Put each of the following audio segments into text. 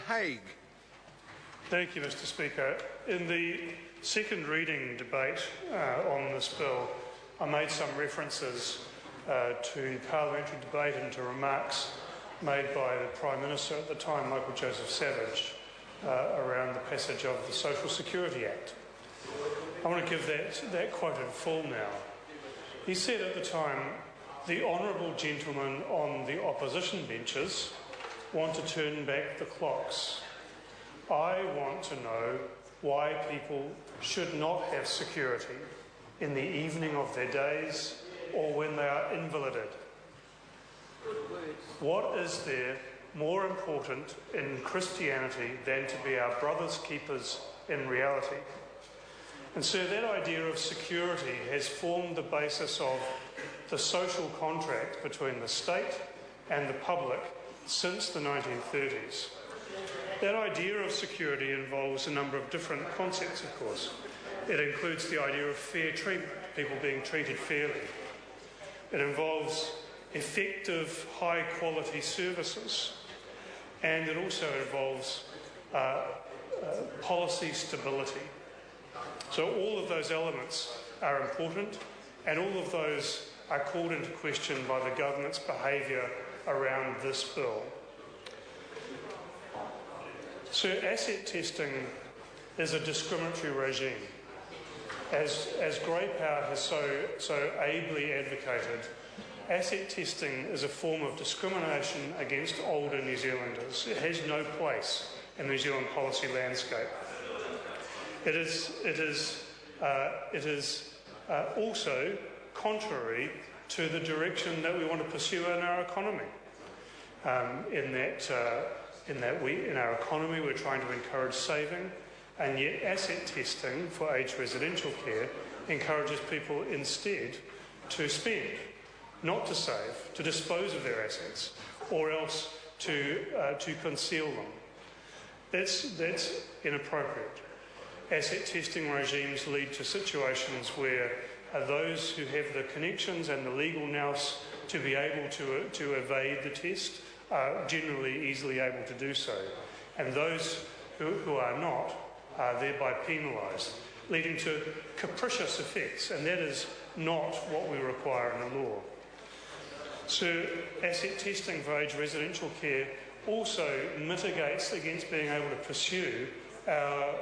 Haig. Thank you, Mr. Speaker. In the second reading debate on this bill, I made some references to parliamentary debate and to remarks made by the Prime Minister at the time, Michael Joseph Savage, around the passage of the Social Security Act. I want to give that quote in full now. He said at the time, "The honourable gentlemen on the opposition benches want to turn back the clocks. I want to know why people should not have security in the evening of their days or when they are invalided. What is there more important in Christianity than to be our brother's keepers in reality?" And so that idea of security has formed the basis of the social contract between the state and the public since the 1930s. That idea of security involves a number of different concepts, of course. It includes the idea of fair treatment, people being treated fairly. It involves effective, high-quality services. And it also involves policy stability. So all of those elements are important, and all of those are called into question by the government's behaviour around this bill. So asset testing is a discriminatory regime. As Greypower has so ably advocated, asset testing is a form of discrimination against older New Zealanders. It has no place in the New Zealand policy landscape. It is also contrary to the direction that we want to pursue in our economy. In our economy we're trying to encourage saving, and yet asset testing for aged residential care encourages people instead to spend, not to save, to dispose of their assets, or else to conceal them. That's inappropriate. Asset testing regimes lead to situations where those who have the connections and the legal nous to be able to evade the test are generally easily able to do so, and those who are not are thereby penalised, leading to capricious effects, and that is not what we require in the law. So asset testing for aged residential care also mitigates against being able to pursue our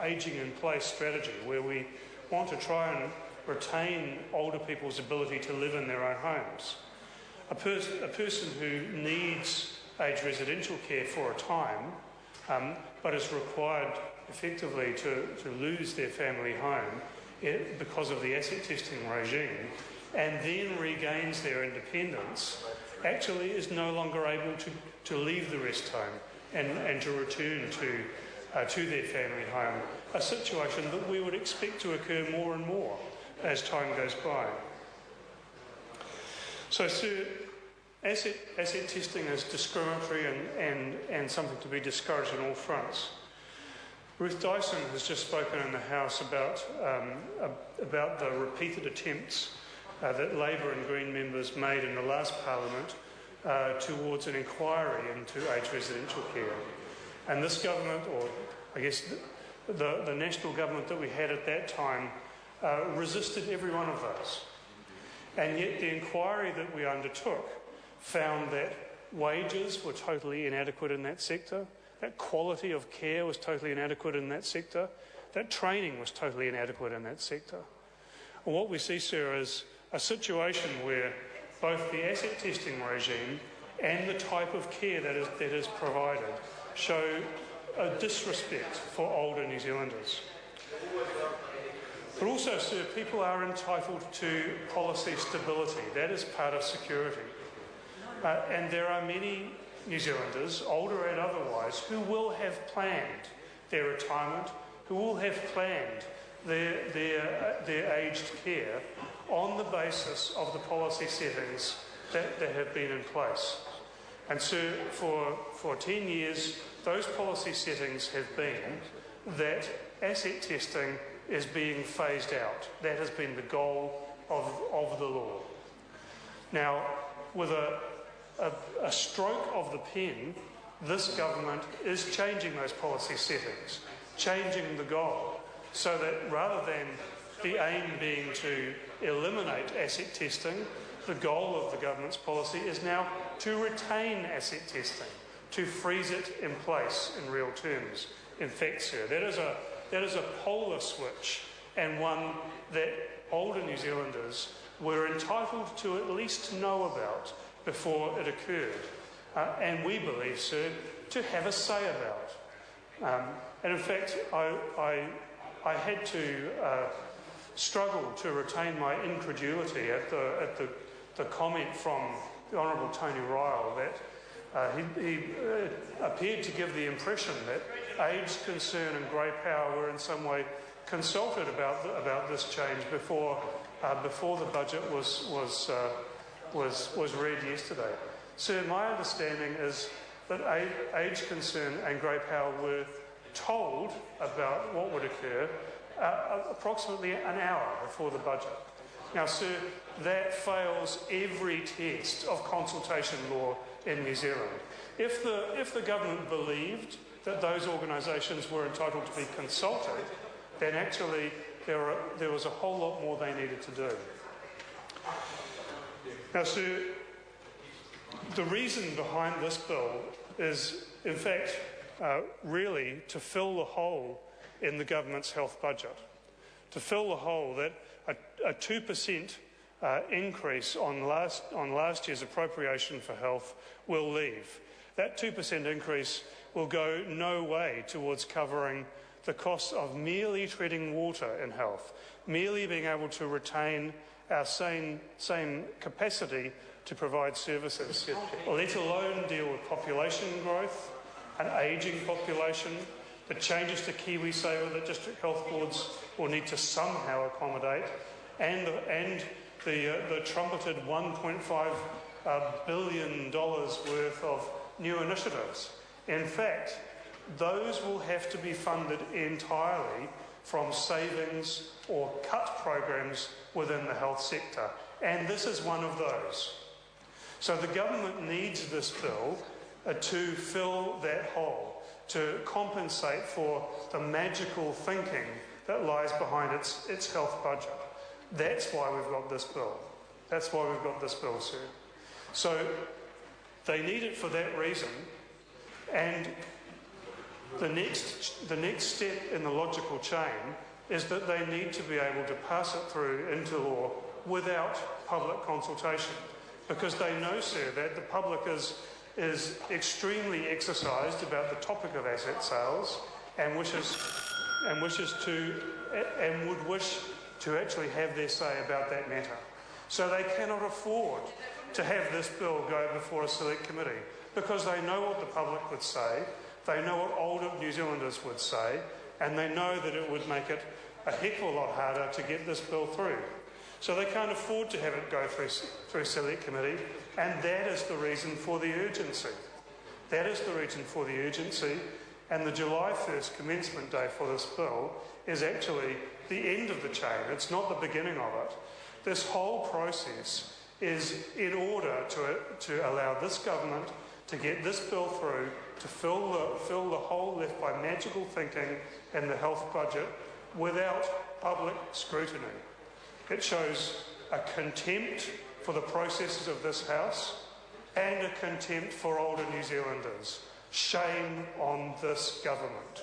ageing in place strategy, where we want to try and retain older people's ability to live in their own homes. A person who needs aged residential care for a time, but is required effectively to lose their family home because of the asset testing regime, and then regains their independence, actually is no longer able to leave the rest home and to return to their family home, a situation that we would expect to occur more and more as time goes by. So asset testing is discriminatory and something to be discouraged on all fronts. Ruth Dyson has just spoken in the House about the repeated attempts that Labour and Green members made in the last Parliament towards an inquiry into aged residential care. And this government, or I guess the national government that we had at that time, resisted every one of those. And yet the inquiry that we undertook found that wages were totally inadequate in that sector, that quality of care was totally inadequate in that sector, that training was totally inadequate in that sector. And what we see, sir, is a situation where both the asset testing regime and the type of care that is provided show a disrespect for older New Zealanders. But also, sir, people are entitled to policy stability. That is part of security. And there are many New Zealanders, older and otherwise, who will have planned their retirement, who will have planned their aged care on the basis of the policy settings that have been in place. And so for 10 years, those policy settings have been that asset testing is being phased out. That has been the goal of the law. Now, with a stroke of the pen, this government is changing those policy settings, changing the goal, so that rather than the aim being to eliminate asset testing, the goal of the government's policy is now to retain asset testing, to freeze it in place in real terms. In fact, sir, that is a polar switch, and one that older New Zealanders were entitled to at least know about before it occurred, and we believe, sir, to have a say about. And in fact, I had to struggle to retain my incredulity at the comment from the Honourable Tony Ryle that he appeared to give the impression that Age, Concern and Grey Power were in some way consulted about this change before the budget was read yesterday. Sir, my understanding is that Age, Concern and Grey Power were told about what would occur approximately an hour before the budget. Now, sir, that fails every test of consultation law in New Zealand. If the government believed that those organisations were entitled to be consulted, then actually there was a whole lot more they needed to do. Now, sir, the reason behind this bill is, in fact, really to fill the hole in the government's health budget, to fill the hole that a 2% increase on last year's appropriation for health will leave. That 2% increase will go no way towards covering the cost of merely treading water in health, merely being able to retain our same capacity to provide services, let alone deal with population growth, an ageing population, the changes to KiwiSaver that district health boards will need to somehow accommodate, and the trumpeted $1.5 billion worth of new initiatives. In fact, those will have to be funded entirely from savings or cut programs within the health sector, and this is one of those. So the government needs this bill to fill that hole, to compensate for the magical thinking that lies behind its health budget. That's why we've got this bill. That's why we've got this bill, sir. So they need it for that reason, and the next step in the logical chain is that they need to be able to pass it through into law without public consultation, because they know, sir, that the public is extremely exercised about the topic of asset sales and would wish to actually have their say about that matter. So they cannot afford to have this bill go before a select committee, because they know what the public would say, they know what older New Zealanders would say, and they know that it would make it a heck of a lot harder to get this bill through. So they can't afford to have it go through select committee, and that is the reason for the urgency. That is the reason for the urgency, and the July 1st commencement day for this bill is actually the end of the chain. It's not the beginning of it. This whole process is in order to allow this government to get this bill through, to fill the hole left by magical thinking in the health budget without public scrutiny. It shows a contempt for the processes of this House and a contempt for older New Zealanders. Shame on this government.